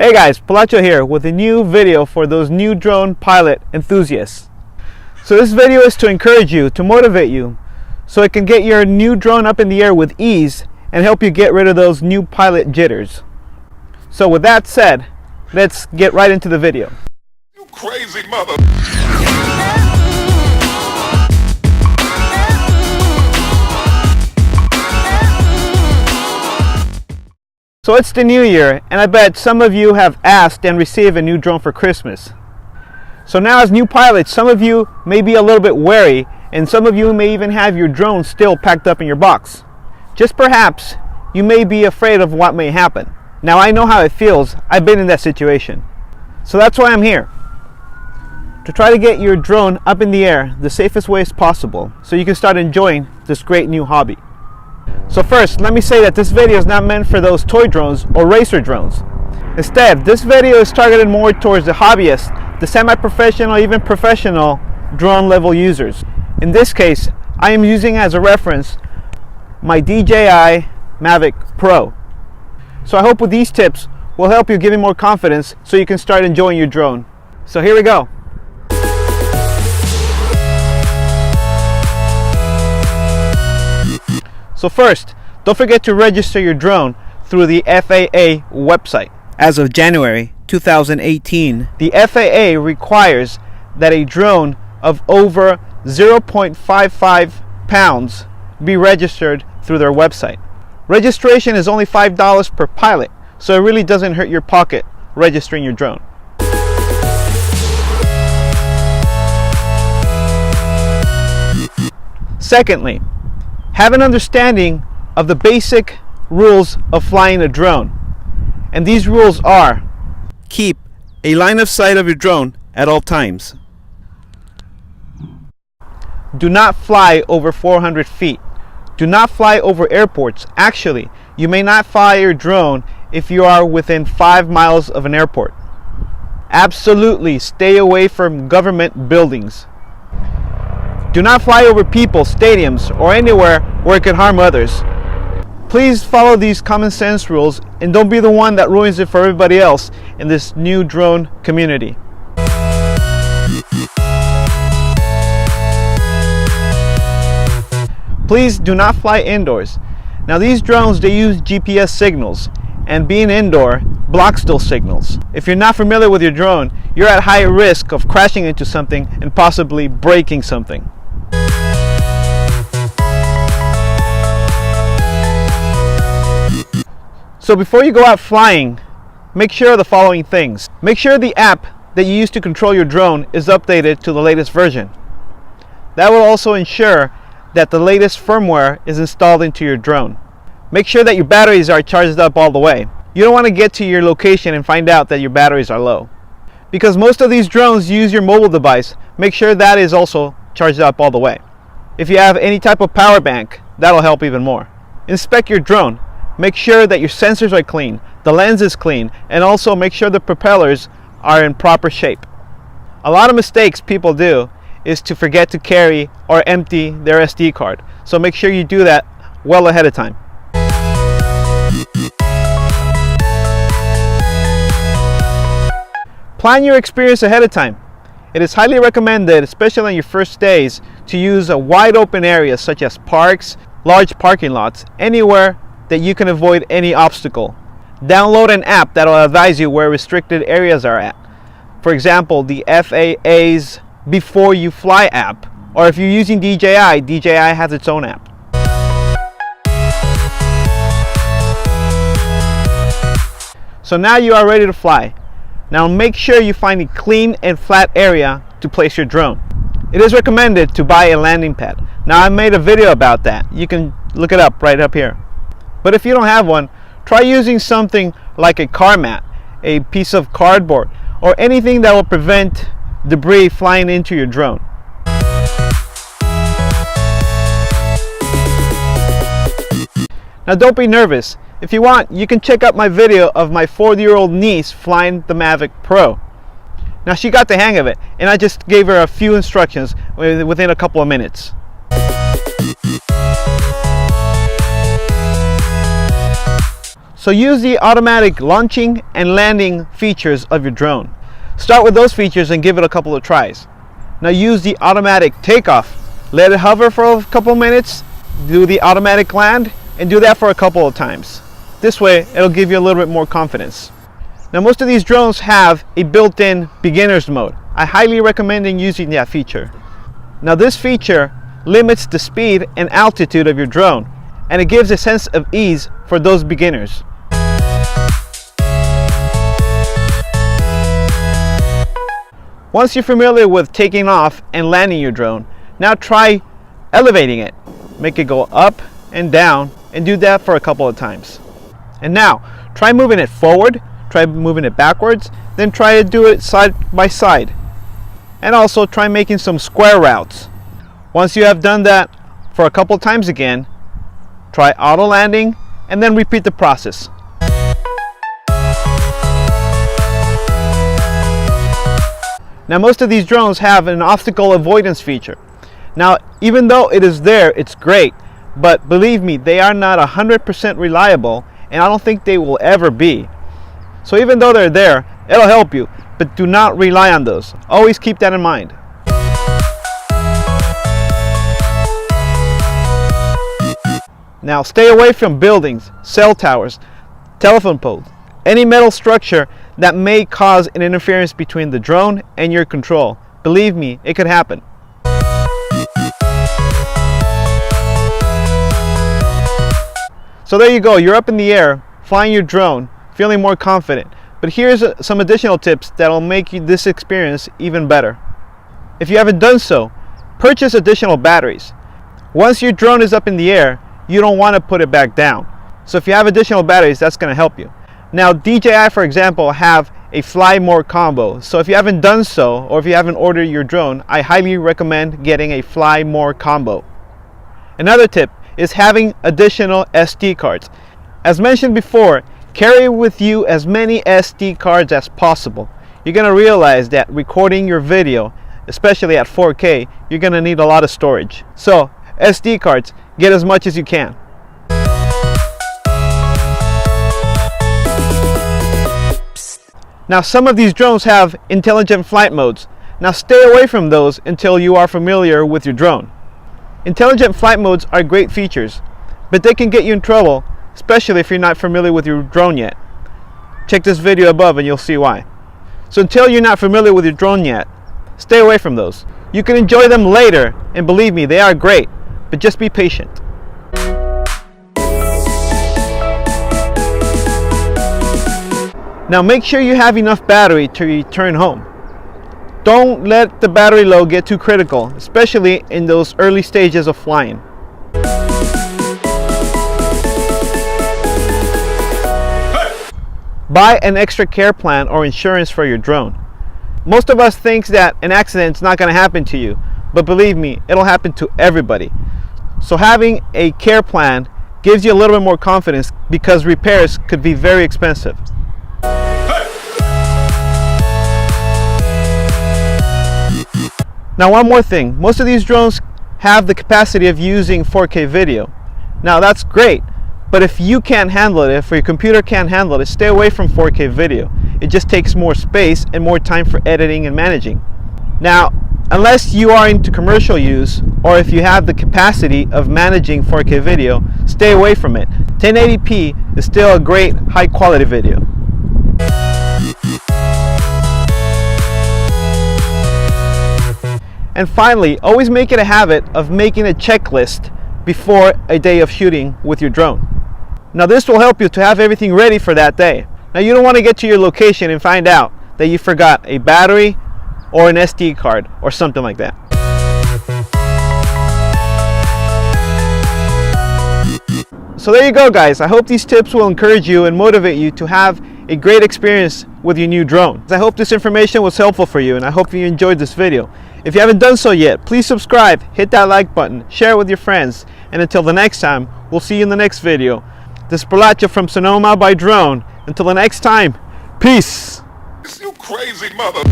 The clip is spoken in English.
Hey guys, Palacho here with a new video for those new drone pilot enthusiasts. So this video is to encourage you, to motivate you, so it can get your new drone up in the air with ease and help you get rid of those new pilot jitters. So with that said, let's get right into the video. You crazy mother. So it's the new year, and I bet some of you have asked and received a new drone for Christmas. So now as new pilots, some of you may be a little bit wary, and some of you may even have your drone still packed up in your box. Just perhaps, you may be afraid of what may happen. Now I know how it feels, I've been in that situation. So that's why I'm here. To try to get your drone up in the air the safest way as possible, so you can start enjoying this great new hobby. So first, let me say that this video is not meant for those toy drones or racer drones. Instead, this video is targeted more towards the hobbyists, the semi-professional, even professional drone level users. In this case, I am using as a reference my DJI Mavic Pro. So I hope with these tips will help you give you more confidence so you can start enjoying your drone. So here we go. So first, don't forget to register your drone through the FAA website. As of January 2018, the FAA requires that a drone of over 0.55 pounds be registered through their website. Registration is only $5 per pilot, so it really doesn't hurt your pocket registering your drone. Secondly, have an understanding of the basic rules of flying a drone. And these rules are: keep a line of sight of your drone at all times. Do not fly over 400 feet. Do not fly over airports. Actually, you may not fly your drone if you are within 5 miles of an airport. Absolutely stay away from government buildings. Do not fly over people, stadiums, or anywhere where it could harm others. Please follow these common sense rules and don't be the one that ruins it for everybody else in this new drone community. Please do not fly indoors. Now these drones, they use GPS signals, and being indoor blocks those signals. If you're not familiar with your drone, you're at high risk of crashing into something and possibly breaking something. So before you go out flying, make sure of the following things. Make sure the app that you use to control your drone is updated to the latest version. That will also ensure that the latest firmware is installed into your drone. Make sure that your batteries are charged up all the way. You don't want to get to your location and find out that your batteries are low. Because most of these drones use your mobile device, make sure that is also charged up all the way. If you have any type of power bank, that'll help even more. Inspect your drone. Make sure that your sensors are clean, the lens is clean, and also make sure the propellers are in proper shape. A lot of mistakes people do is to forget to carry or empty their SD card. So make sure you do that well ahead of time. Plan your experience ahead of time. It is highly recommended, especially on your first days, to use a wide open areas such as parks, large parking lots, anywhere that you can avoid any obstacle. Download an app that will advise you where restricted areas are at. For example, the FAA's Before You Fly app, or if you're using DJI, DJI has its own app. So now you are ready to fly. Now make sure you find a clean and flat area to place your drone. It is recommended to buy a landing pad. Now I made a video about that. You can look it up right up here. But if you don't have one, try using something like a car mat, a piece of cardboard, or anything that will prevent debris flying into your drone. Now don't be nervous. If you want, you can check out my video of my 4-year-old niece flying the Mavic Pro. Now she got the hang of it, and I just gave her a few instructions within a couple of minutes. So use the automatic launching and landing features of your drone. Start with those features and give it a couple of tries. Now use the automatic takeoff. Let it hover for a couple minutes, do the automatic land, and do that for a couple of times. This way, it'll give you a little bit more confidence. Now most of these drones have a built-in beginner's mode. I highly recommend using that feature. Now this feature limits the speed and altitude of your drone, and it gives a sense of ease for those beginners. Once you're familiar with taking off and landing your drone, now try elevating it. Make it go up and down, and do that for a couple of times. And now, try moving it forward, try moving it backwards, then try to do it side by side. And also try making some square routes. Once you have done that for a couple of times again, try auto landing, and then repeat the process. Now most of these drones have an obstacle avoidance feature. Now even though it is there, it's great, but believe me, they are not 100% reliable, and I don't think they will ever be. So even though they're there, it'll help you, but do not rely on those. Always keep that in mind. Now stay away from buildings, cell towers, telephone poles, any metal structure that may cause an interference between the drone and your control. Believe me, it could happen. So there you go, you're up in the air, flying your drone, feeling more confident. But here's some additional tips that'll make this experience even better. If you haven't done so, purchase additional batteries. Once your drone is up in the air, you don't want to put it back down. So if you have additional batteries, that's going to help you. Now DJI, for example, have a fly more combo. So if you haven't done so, or if you haven't ordered your drone, I highly recommend getting a fly more combo. Another tip is having additional SD cards. As mentioned before, carry with you as many SD cards as possible. You're going to realize that recording your video, especially at 4K, you're going to need a lot of storage. So SD cards, get as much as you can. Now some of these drones have intelligent flight modes. Now stay away from those until you are familiar with your drone. Intelligent flight modes are great features, but they can get you in trouble, especially if you're not familiar with your drone yet. Check this video above and you'll see why. So until you're not familiar with your drone yet, stay away from those. You can enjoy them later, and believe me, they are great, but just be patient. Now make sure you have enough battery to return home. Don't let the battery low get too critical, especially in those early stages of flying. Buy an extra care plan or insurance for your drone. Most of us think that an accident is not going to happen to you, but believe me, it'll happen to everybody. So having a care plan gives you a little bit more confidence, because repairs could be very expensive. Now one more thing, most of these drones have the capacity of using 4K video. Now that's great, but if you can't handle it, if your computer can't handle it, stay away from 4K video. It just takes more space and more time for editing and managing. Now, unless you are into commercial use, or if you have the capacity of managing 4K video, stay away from it. 1080p is still a great high quality video. And finally, always make it a habit of making a checklist before a day of shooting with your drone. Now this will help you to have everything ready for that day. Now you don't want to get to your location and find out that you forgot a battery or an SD card or something like that. So there you go, guys. I hope these tips will encourage you and motivate you to have a great experience with your new drone. I hope this information was helpful for you, and I hope you enjoyed this video. If you haven't done so yet, please subscribe, hit that like button, share it with your friends, and until the next time, we'll see you in the next video. This is Palacio from Sonoma by drone. Until the next time, peace. You crazy mother.